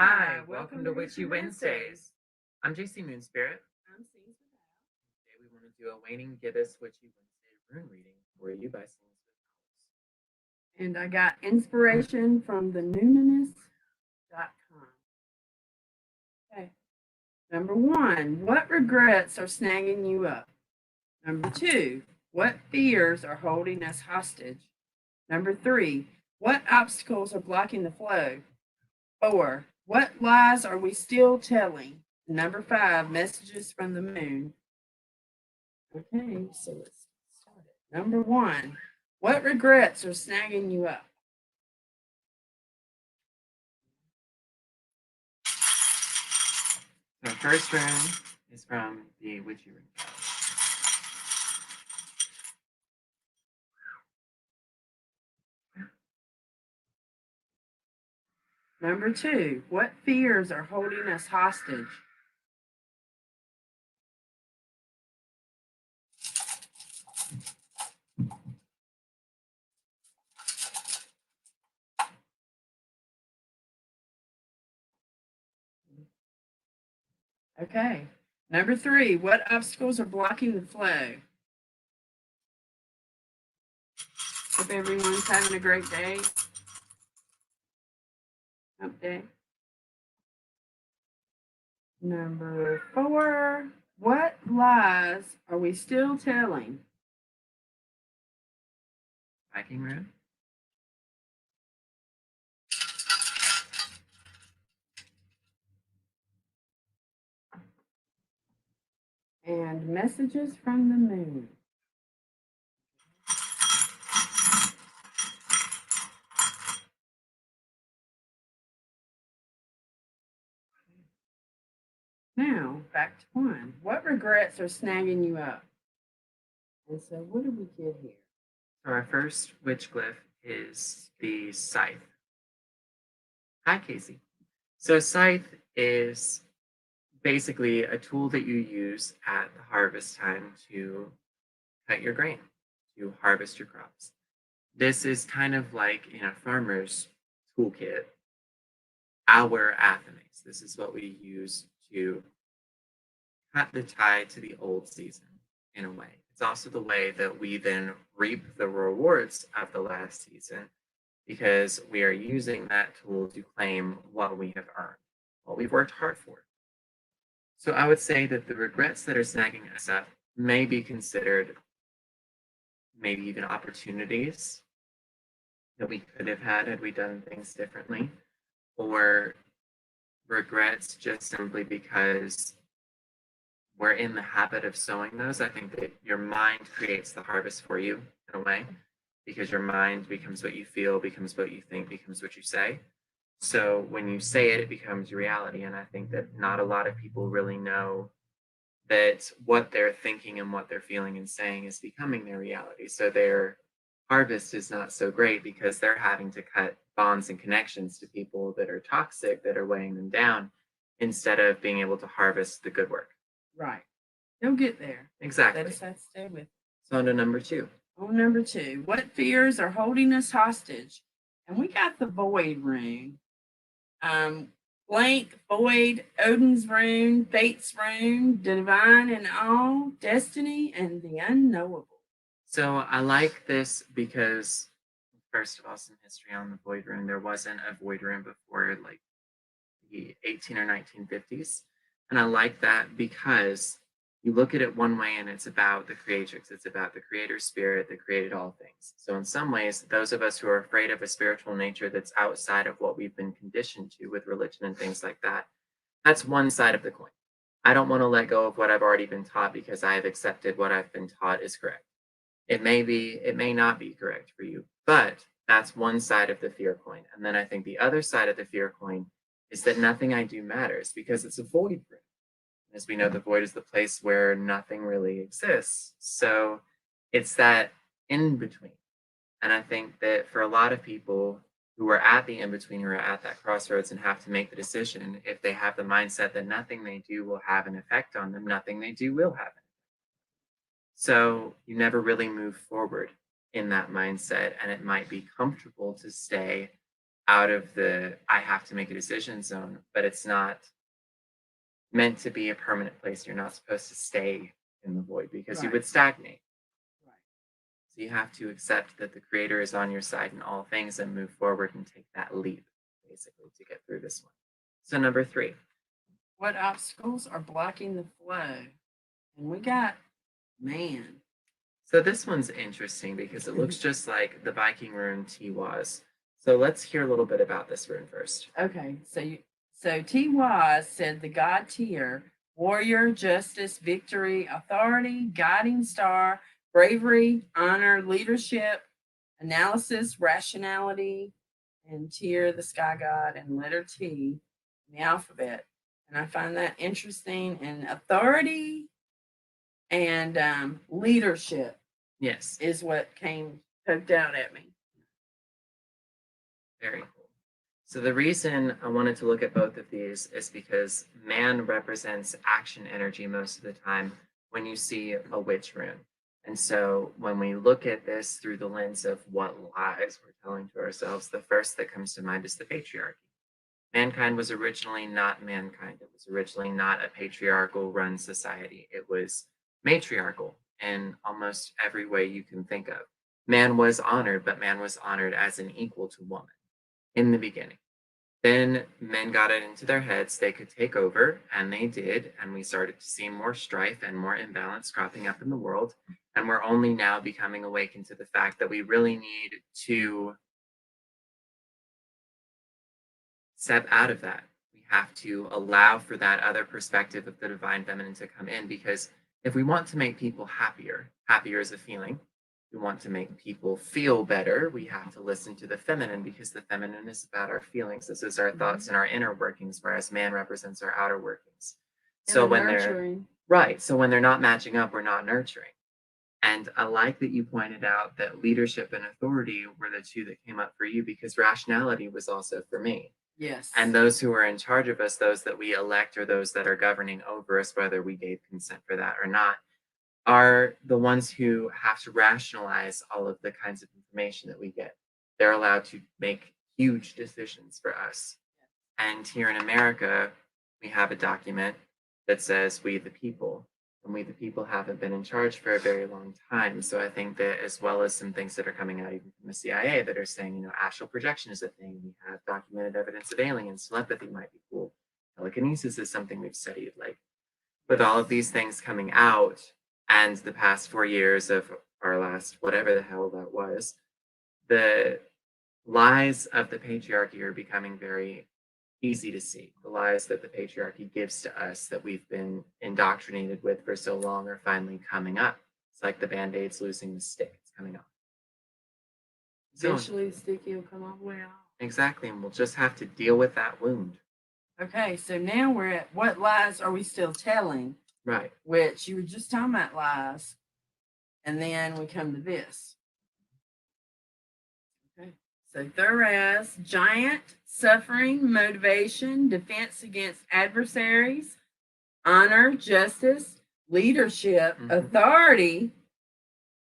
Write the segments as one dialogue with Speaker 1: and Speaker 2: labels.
Speaker 1: Hi, welcome to Witchy Wednesdays. I'm JC Moon Spirit.
Speaker 2: I'm Sings Without.
Speaker 1: Today we want to do a Waning Gibbous Witchy Wednesday rune reading for you by Sings with Owls.
Speaker 2: And I got inspiration from the numinous.com. Okay. Number 1, what regrets are snagging you up? Number 2, what fears are holding us hostage? Number 3, what obstacles are blocking the flow? 4, what lies are we still telling? Number 5, messages from the moon. Okay, so let's start it. Number 1, what regrets are snagging you up?
Speaker 1: The first rune is from the Witchy Rune.
Speaker 2: Number 2, what fears are holding us hostage? Okay. Number 3, what obstacles are blocking the flow? Hope everyone's having a great day. Hump day. Number 4, what lies are we still telling?
Speaker 1: Viking rune.
Speaker 2: And messages from the moon. Now, back to 1. What regrets are snagging you up? And so, what did we get here?
Speaker 1: So our first witch glyph is the scythe. Hi, Casey. So scythe is basically a tool that you use at the harvest time to cut your grain, to harvest your crops. This is kind of like in a farmer's toolkit, our Athenase. This is what we use to cut the tie to the old season in a way. It's also the way that we then reap the rewards of the last season because we are using that tool to claim what we have earned, what we've worked hard for. So I would say that the regrets that are snagging us up may be considered maybe even opportunities that we could have had we done things differently, or regrets just simply because we're in the habit of sowing those. I think that your mind creates the harvest for you in a way, because your mind becomes what you feel, becomes what you think, becomes what you say. So when you say it, it becomes reality. And I think that not a lot of people really know that what they're thinking and what they're feeling and saying is becoming their reality. So their harvest is not so great because they're having to cut bonds and connections to people that are toxic, that are weighing them down, instead of being able to harvest the good work.
Speaker 2: Right. They'll get there.
Speaker 1: Exactly.
Speaker 2: They just have to stay with it.
Speaker 1: So on to number 2.
Speaker 2: On number 2, what fears are holding us hostage? And we got the void rune. Blank, void, Odin's rune, Fate's rune, divine and all, destiny, and the unknowable.
Speaker 1: So I like this because, first of all, some history on the void rune. There wasn't a void rune before like the 18 or 1950s. And I like that because you look at it one way and it's about the creatrix. It's about the creator spirit that created all things. So in some ways, those of us who are afraid of a spiritual nature that's outside of what we've been conditioned to with religion and things like that, that's one side of the coin. I don't want to let go of what I've already been taught because I have accepted what I've been taught is correct. It may not be correct for you, but that's one side of the fear coin. And then I think the other side of the fear coin is that nothing I do matters because it's a void rune. As we know, the void is the place where nothing really exists. So it's that in between. And I think that for a lot of people who are at the in between, who are at that crossroads and have to make the decision, if they have the mindset that nothing they do will have an effect on them, nothing they do will have an effect. So you never really move forward in that mindset, and it might be comfortable to stay out of the I have to make a decision zone, but it's not meant to be a permanent place. You're not supposed to stay in the void because you
Speaker 2: Right.
Speaker 1: would stagnate.
Speaker 2: Right.
Speaker 1: So you have to accept that the creator is on your side in all things and move forward and take that leap, basically, to get through this one. So, number 3.
Speaker 2: What obstacles are blocking the flow? And we got man.
Speaker 1: So, this one's interesting because it looks just like the Viking rune Tiwaz. So, let's hear a little bit about this rune first.
Speaker 2: Okay, so T-Waz said the god Tyr, warrior, justice, victory, authority, guiding star, bravery, honor, leadership, analysis, rationality, and Tyr, the sky god, and letter T in the alphabet. And I find that interesting. And authority and leadership
Speaker 1: Yes,
Speaker 2: is what came poked out at me.
Speaker 1: very cool. So, the reason I wanted to look at both of these is because man represents action energy most of the time when you see a witch rune. And so, when we look at this through the lens of what lies we're telling to ourselves, the first that comes to mind is the patriarchy. Mankind was originally not mankind. It was originally not a patriarchal run society. It was matriarchal in almost every way you can think of. Man was honored, but man was honored as an equal to woman in the beginning. Then men got it into their heads they could take over, and they did. And we started to see more strife and more imbalance cropping up in the world. And we're only now becoming awakened to the fact that we really need to step out of that. We have to allow for that other perspective of the divine feminine to come in, because if we want to make people happier, happier is a feeling. We want to make people feel better. We have to listen to the feminine because the feminine is about our feelings. This is our thoughts and our inner workings, whereas man represents our outer workings. So when they're right, so when they're not matching up, we're not nurturing. And I like that you pointed out that leadership and authority were the two that came up for you because rationality was also for me.
Speaker 2: Yes.
Speaker 1: And those who are in charge of us, those that we elect or those that are governing over us, whether we gave consent for that or not, are the ones who have to rationalize all of the kinds of information that we get. They're allowed to make huge decisions for us. And here in America, we have a document that says we the people. And we the people haven't been in charge for a very long time. So I think that, as well as some things that are coming out even from the CIA that are saying, astral projection is a thing. We have documented evidence of aliens. Telepathy might be cool. Telekinesis is something we've studied. Like, with all of these things coming out, and the past 4 years of our last whatever the hell that was, the lies of the patriarchy are becoming very easy to see. The lies that the patriarchy gives to us that we've been indoctrinated with for so long are finally coming up. It's like the band-aids losing the stick. It's coming off. So,
Speaker 2: Eventually, the sticky will come all the way off.
Speaker 1: exactly, and we'll just have to deal with that wound.
Speaker 2: Okay, so now we're at what lies are we still telling?
Speaker 1: Right.
Speaker 2: Which you were just talking about lies, and then we come to this. Okay, so Thoraz, giant, suffering, motivation, defense against adversaries, honor, justice, leadership, authority,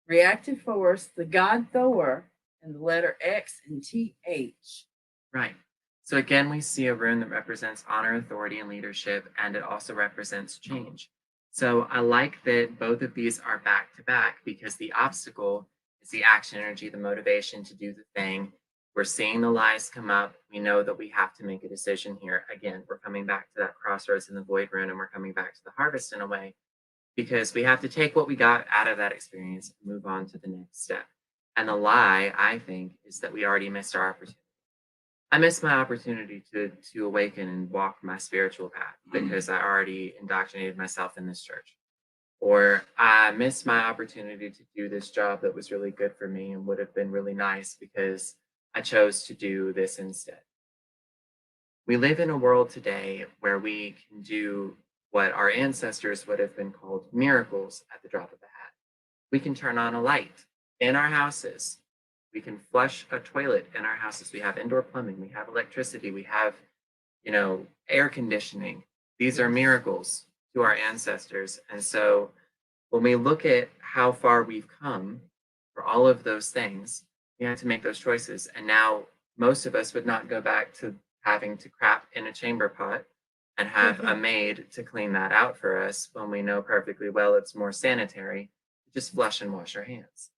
Speaker 2: reactive force, the god Thor, and the letter X and TH.
Speaker 1: Right. So again, we see a rune that represents honor, authority, and leadership, and it also represents change. So I like that both of these are back to back because the obstacle is the action energy, the motivation to do the thing. We're seeing the lies come up. We know that we have to make a decision here. Again, we're coming back to that crossroads in the void rune, and we're coming back to the harvest in a way because we have to take what we got out of that experience and move on to the next step. And the lie, I think, is that we already missed our opportunity. I missed my opportunity to awaken and walk my spiritual path because I already indoctrinated myself in this church. Or I missed my opportunity to do this job that was really good for me and would have been really nice because I chose to do this instead. We live in a world today where we can do what our ancestors would have been called miracles at the drop of a hat. We can turn on a light in our houses. We can flush a toilet in our houses. We have indoor plumbing. We have electricity. We have, air conditioning. These are miracles to our ancestors. And so when we look at how far we've come for all of those things, we have to make those choices. And now most of us would not go back to having to crap in a chamber pot and have a maid to clean that out for us when we know perfectly well it's more sanitary to just flush and wash our hands.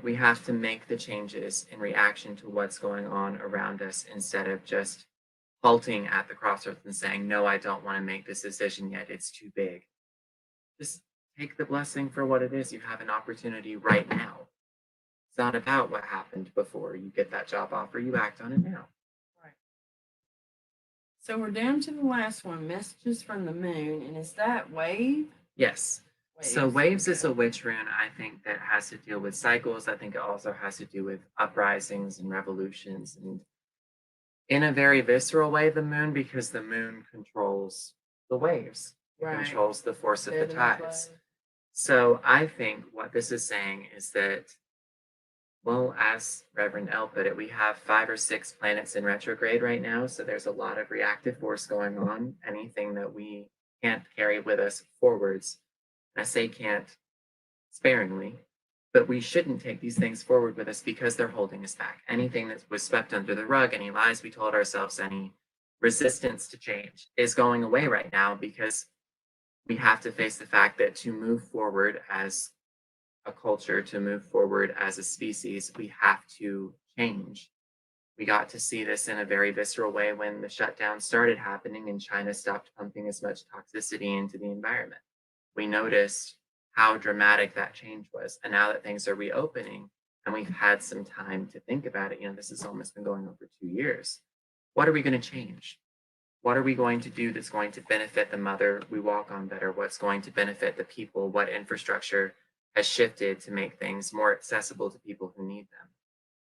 Speaker 1: We have to make the changes in reaction to what's going on around us instead of just halting at the crossroads and saying, no, I don't want to make this decision yet. It's too big. Just take the blessing for what it is. You have an opportunity right now. It's not about what happened before you get that job offer. You act on it now.
Speaker 2: Right. So we're down to the last one, messages from the moon. And is that wave?
Speaker 1: Yes. So waves is
Speaker 2: okay.
Speaker 1: a witch rune, I think, that has to deal with cycles. I think it also has to do with uprisings and revolutions, and in a very visceral way, the moon, because the moon controls the waves. It
Speaker 2: Right.
Speaker 1: controls the force of the
Speaker 2: Ebb and
Speaker 1: tides.
Speaker 2: flow.
Speaker 1: So I think what this is saying is that, well, as Reverend L put it, we have 5 or 6 planets in retrograde right now. So there's a lot of reactive force going on. Anything that we can't carry with us forwards, I say can't sparingly, but we shouldn't take these things forward with us because they're holding us back. Anything that was swept under the rug, any lies we told ourselves, any resistance to change is going away right now because we have to face the fact that to move forward as a culture, to move forward as a species, we have to change. We got to see this in a very visceral way when the shutdown started happening and China stopped pumping as much toxicity into the environment. We noticed how dramatic that change was. And now that things are reopening and we've had some time to think about it, this has almost been going on for 2 years. What are we going to change? What are we going to do that's going to benefit the mother we walk on better? What's going to benefit the people? What infrastructure has shifted to make things more accessible to people who need them?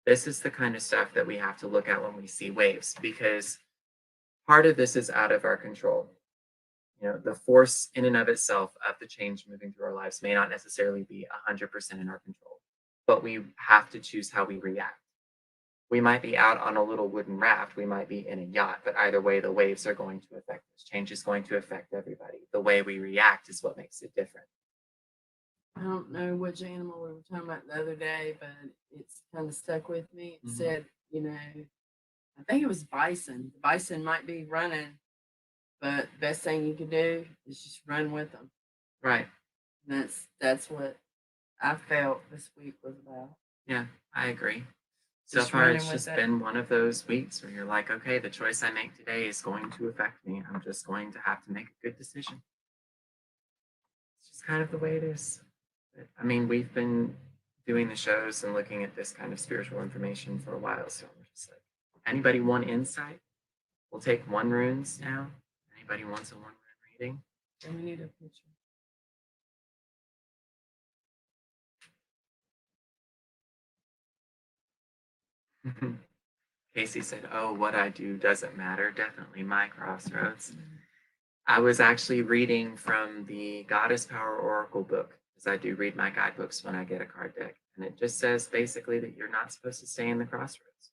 Speaker 1: This is the kind of stuff that we have to look at when we see waves, because part of this is out of our control. The force in and of itself of the change moving through our lives may not necessarily be 100% in our control, but we have to choose how we react. We might be out on a little wooden raft, we might be in a yacht, but either way, the waves are going to affect us. Change is going to affect everybody. The way we react is what makes it different.
Speaker 2: I don't know which animal we were talking about the other day, but it's kind of stuck with me. It
Speaker 1: Mhm.
Speaker 2: said, I think it was bison. The bison might be running, but the best thing you can do is just run with them.
Speaker 1: Right.
Speaker 2: And that's what I felt this week was about.
Speaker 1: Yeah, I agree. So
Speaker 2: Just
Speaker 1: far,
Speaker 2: running
Speaker 1: it's
Speaker 2: with
Speaker 1: just
Speaker 2: it.
Speaker 1: been one of those weeks where you're like, okay, the choice I make today is going to affect me. I'm just going to have to make a good decision. It's just kind of the way it is. But, I mean, we've been doing the shows and looking at this kind of spiritual information for a while. So I'm just like, anybody want insight? We'll take 1 runes now. Anybody wants a 1 rune reading?
Speaker 2: And we need a picture.
Speaker 1: Casey said, oh, what I do doesn't matter. Definitely my crossroads. I was actually reading from the Goddess Power Oracle book, because I do read my guidebooks when I get a card deck. And it just says basically that you're not supposed to stay in the crossroads.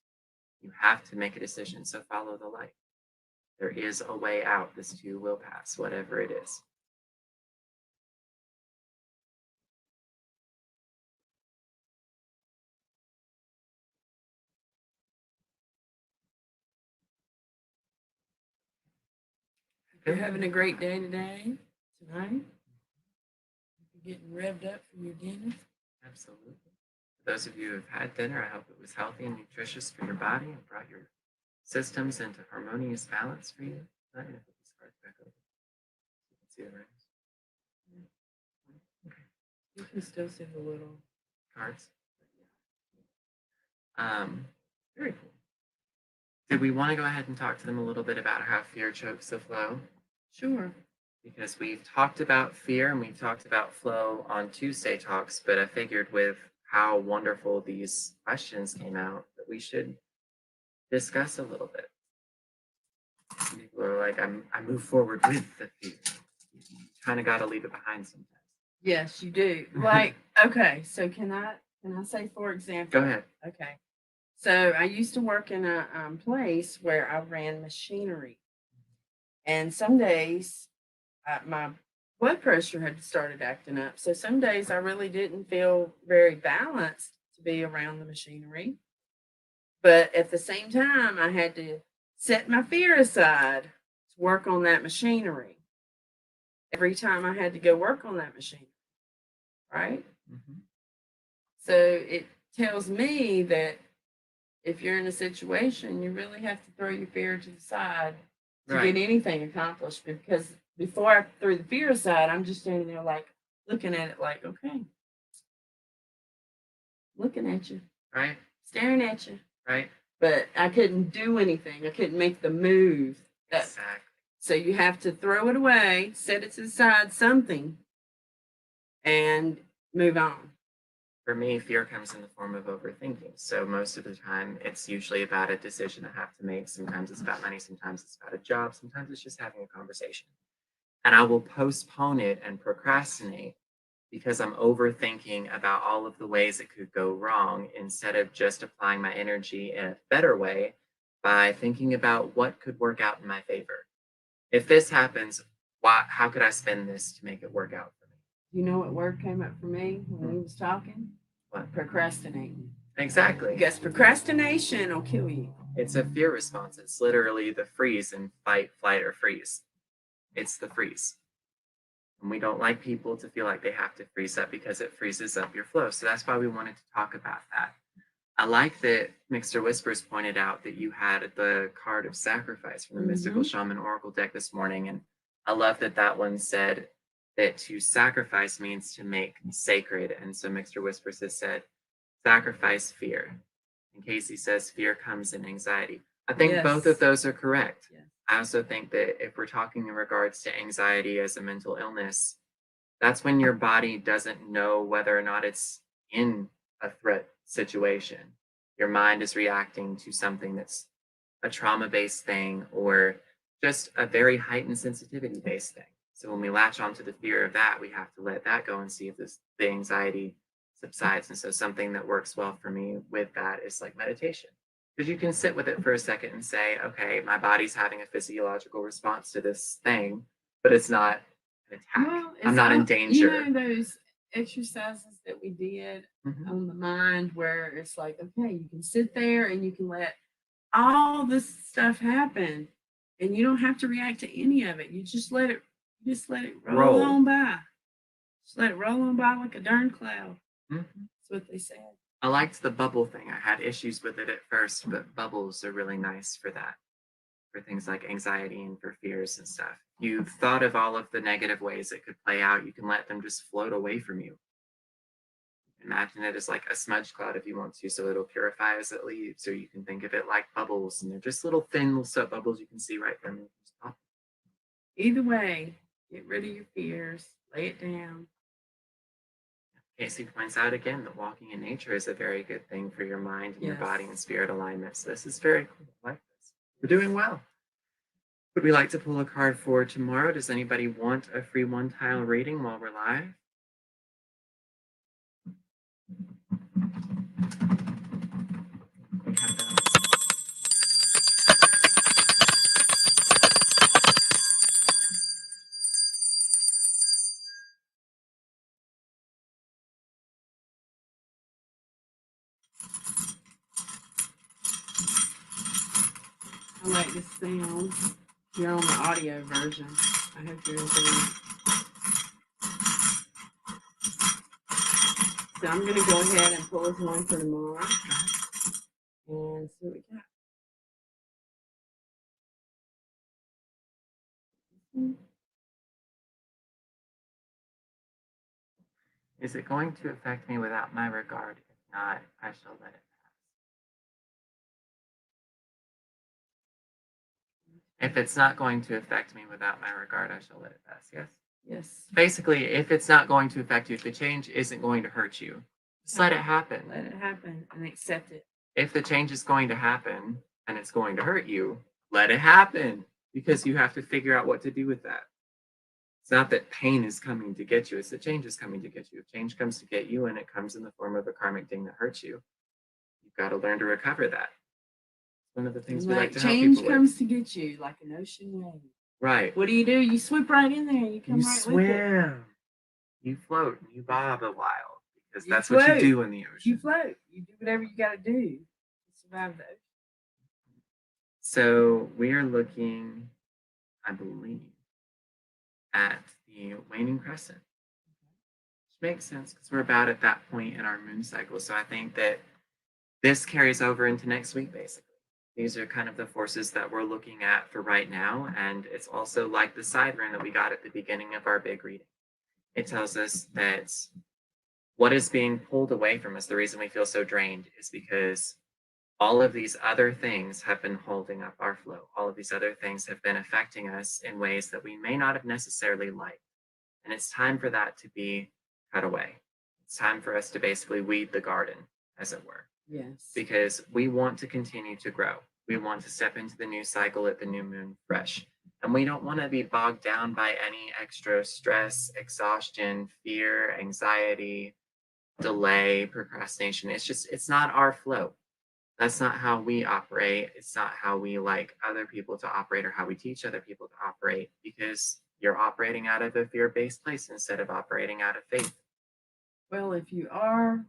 Speaker 1: You have to make a decision, so follow the light. There is a way out. This too will pass, whatever it is.
Speaker 2: You're having a great day today, tonight. You're getting revved up for your dinner.
Speaker 1: Absolutely. For those of you who have had dinner, I hope it was healthy and nutritious for your body and brought your systems into harmonious balance for you. I'm going to put these cards back over. You can see the rings. Okay.
Speaker 2: You can still see the little
Speaker 1: Cards. Very cool. Did we want to go ahead and talk to them a little bit about how fear chokes the flow?
Speaker 2: Sure.
Speaker 1: Because we've talked about fear and we've talked about flow on Tuesday talks, but I figured with how wonderful these questions came out that we should discuss a little bit. People are like, I move forward with the fear. You kind of got to leave it behind sometimes.
Speaker 2: Yes, you do. Like, okay, so can I say, for example?
Speaker 1: Go ahead.
Speaker 2: Okay. So I used to work in a place where I ran machinery, and some days my blood pressure had started acting up. So some days I really didn't feel very balanced to be around the machinery. But at the same time, I had to set my fear aside to work on that machinery. Every time I had to go work on that machine, right?
Speaker 1: Mhm.
Speaker 2: So it tells me that if you're in a situation, you really have to throw your fear to the side to
Speaker 1: Right.
Speaker 2: get anything accomplished. Because before I threw the fear aside, I'm just standing there like looking at it like, okay, looking at you,
Speaker 1: Right.
Speaker 2: staring at you.
Speaker 1: Right.
Speaker 2: But I couldn't do anything. I couldn't make the move.
Speaker 1: Exactly.
Speaker 2: So you have to throw it away, set it to the side, something, and move on.
Speaker 1: For me, fear comes in the form of overthinking. So most of the time, it's usually about a decision I have to make. Sometimes it's about money. Sometimes it's about a job. Sometimes it's just having a conversation. And I will postpone it and procrastinate because I'm overthinking about all of the ways it could go wrong instead of just applying my energy in a better way by thinking about what could work out in my favor. If this happens, how could I spend this to make it work out for me?
Speaker 2: You know what word came up for me when we was talking?
Speaker 1: What?
Speaker 2: Procrastinating.
Speaker 1: Exactly.
Speaker 2: Because procrastination will kill you.
Speaker 1: It's a fear response. It's literally the freeze in fight, flight, or freeze. It's the freeze. And we don't like people to feel like they have to freeze up because it freezes up your flow. So that's why we wanted to talk about that. I like that Mixer Whispers pointed out that you had the card of sacrifice from the Mystical Shaman Oracle deck this morning. And I love that that one said that to sacrifice means to make sacred. And so Mixer Whispers has said, sacrifice fear. And Casey says, fear comes in anxiety. I think both of
Speaker 2: Yes.
Speaker 1: those are correct.
Speaker 2: Yes.
Speaker 1: I also think that if we're talking in regards to anxiety as a mental illness, that's when your body doesn't know whether or not it's in a threat situation. Your mind is reacting to something that's a trauma based thing or just a very heightened sensitivity based thing. So when we latch onto the fear of that, we have to let that go and see if the anxiety subsides. And so something that works well for me with that is like meditation. Because you can sit with it for a second and say, okay, my body's having a physiological response to this thing, but it's not an attack.
Speaker 2: Well,
Speaker 1: I'm not in
Speaker 2: You
Speaker 1: danger.
Speaker 2: know those exercises that we did
Speaker 1: Mhm.
Speaker 2: on the mind where it's like, okay, you can sit there and you can let all this stuff happen and you don't have to react to any of it. You just let it roll
Speaker 1: Roll.
Speaker 2: on by. Just let it roll on by like a darn cloud.
Speaker 1: Mhm.
Speaker 2: That's what they said.
Speaker 1: I liked the bubble thing. I had issues with it at first, but bubbles are really nice for that, for things like anxiety and for fears and stuff. You've thought of all of the negative ways it could play out. You can let them just float away from you. Imagine it as like a smudge cloud if you want to, so it'll purify as it leaves. Or you can think of it like bubbles, and they're just little thin little soap bubbles you can see right from you. Just pop.
Speaker 2: Either way, get rid of your fears, lay it down.
Speaker 1: Casey points out again that walking in nature is a very good thing for your mind and your body and spirit alignment. So this is very cool. I like this. We're doing well. Would we like to pull a card for tomorrow? Does anybody want a free one-tile reading while we're live? We have those.
Speaker 2: I like this sound. You're on the audio version. I hope you're enjoying it. So I'm going to go ahead and pull this one for tomorrow and see what we got.
Speaker 1: Is it going to affect me without my regard? If not, I shall let it pass. If it's not going to affect me without my regard, I shall let it pass. Yes?
Speaker 2: Yes.
Speaker 1: Basically, if it's not going to affect you, if the change isn't going to hurt you, just let it happen.
Speaker 2: Let it happen and accept it.
Speaker 1: If the change is going to happen and it's going to hurt you, let it happen because you have to figure out what to do with that. It's not that pain is coming to get you, it's that change is coming to get you. If change comes to get you and it comes in the form of a karmic thing that hurts you, you've got to learn to recover that. It's one of the things we like to help
Speaker 2: change
Speaker 1: people
Speaker 2: comes
Speaker 1: with.
Speaker 2: to get you like an ocean wave.
Speaker 1: Right.
Speaker 2: What do? You swoop right in there. You come
Speaker 1: You
Speaker 2: right with it.
Speaker 1: swim. You float and you bob a while because
Speaker 2: You
Speaker 1: that's what you
Speaker 2: float.
Speaker 1: do in the ocean.
Speaker 2: You float. You do whatever you got to do to have those?
Speaker 1: So we are looking, I believe, at the waning crescent, which makes sense because we're about at that point in our moon cycle. So I think that this carries over into next week, basically. These are kind of the forces that we're looking at for right now. And it's also like the side rune that we got at the beginning of our big reading. It tells us that what is being pulled away from us, the reason we feel so drained, is because all of these other things have been holding up our flow. All of these other things have been affecting us in ways that we may not have necessarily liked. And it's time for that to be cut away. It's time for us to basically weed the garden, as it were,
Speaker 2: Yes.
Speaker 1: because we want to continue to grow. We want to step into the new cycle at the new moon fresh. And we don't want to be bogged down by any extra stress, exhaustion, fear, anxiety, delay, procrastination. It's not our flow. That's not how we operate. It's not how we like other people to operate or how we teach other people to operate, because you're operating out of a fear-based place instead of operating out of faith.
Speaker 2: Well, if you are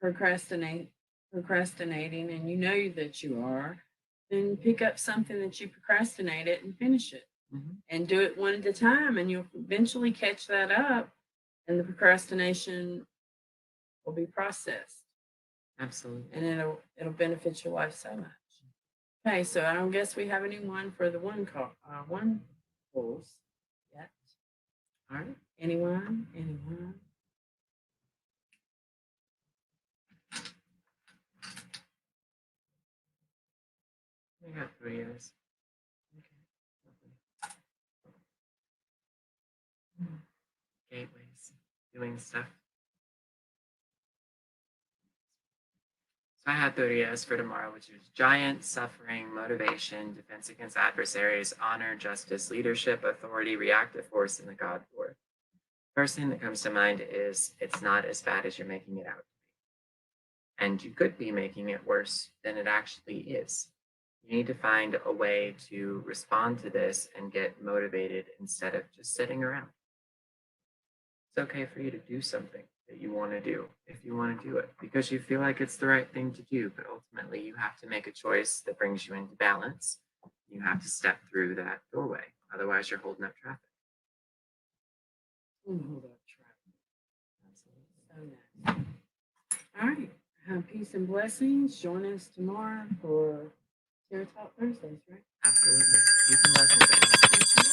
Speaker 2: procrastinating and you know that you are, then pick up something that you procrastinated and finish it. And do it one at a time, and you'll eventually catch that up, and the procrastination will be processed,
Speaker 1: Absolutely.
Speaker 2: and it'll benefit your life so much. Okay, so I don't guess we have anyone for the one pulls yet.
Speaker 1: All right.
Speaker 2: Anyone?
Speaker 1: We got 3 years. Okay. Gateways, doing stuff. So I had 30 years for tomorrow, which is giant, suffering, motivation, defense against adversaries, honor, justice, leadership, authority, reactive force, and the God Lord. First thing that comes to mind is it's not as bad as you're making it out to be. And you could be making it worse than it actually is. You need to find a way to respond to this and get motivated instead of just sitting around. It's okay for you to do something that you want to do if you want to do it because you feel like it's the right thing to do, but ultimately you have to make a choice that brings you into balance. You have to step through that doorway, otherwise you're holding up traffic.
Speaker 2: Hold up traffic. So nice. All right. Peace and blessings. Join us tomorrow for Tarot Talk Thursdays, right?
Speaker 1: Absolutely. You can listen to